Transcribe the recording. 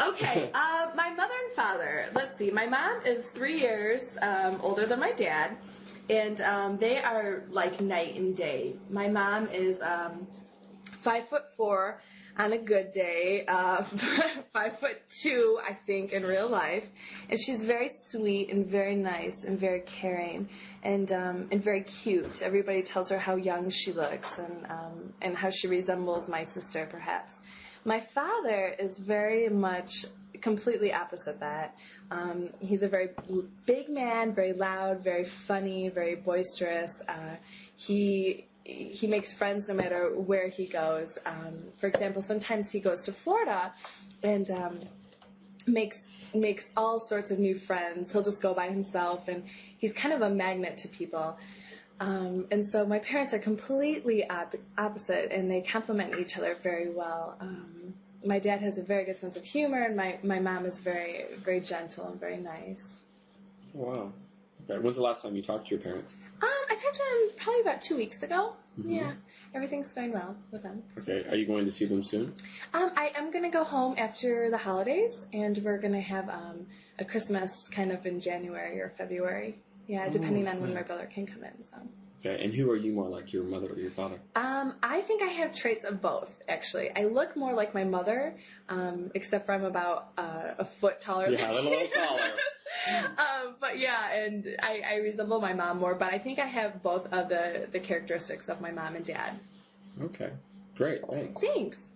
Okay, my mother and father, let's see, my mom is 3 years older than my dad, and they are like night and day. My mom is 5'4" on a good day, 5'2", I think, in real life, and she's very sweet and very nice and very caring and very cute. Everybody tells her how young she looks and how she resembles my sister, perhaps. My father is very much completely opposite that. He's a very big man, very loud, very funny, very boisterous. He makes friends no matter where he goes. For example, sometimes he goes to Florida and makes all sorts of new friends. He'll just go by himself, and he's kind of a magnet to people. And so my parents are completely opposite, and they complement each other very well. My dad has a very good sense of humor, and my mom is very, very gentle and very nice. Wow. Okay. When's the last time you talked to your parents? I talked to them probably about 2 weeks ago. Mm-hmm. Yeah, everything's going well with them. Okay. Are you going to see them soon? I am going to go home after the holidays, and we're going to have a Christmas kind of in January or February. Yeah, depending on when my brother can come in. So. Okay, and who are you more like, your mother or your father? I think I have traits of both, actually. I look more like my mother, except for I'm about a foot taller than she is. Yeah, a little taller. But yeah, and I resemble my mom more, but I think I have both of the characteristics of my mom and dad. Okay, great, thanks. Thanks.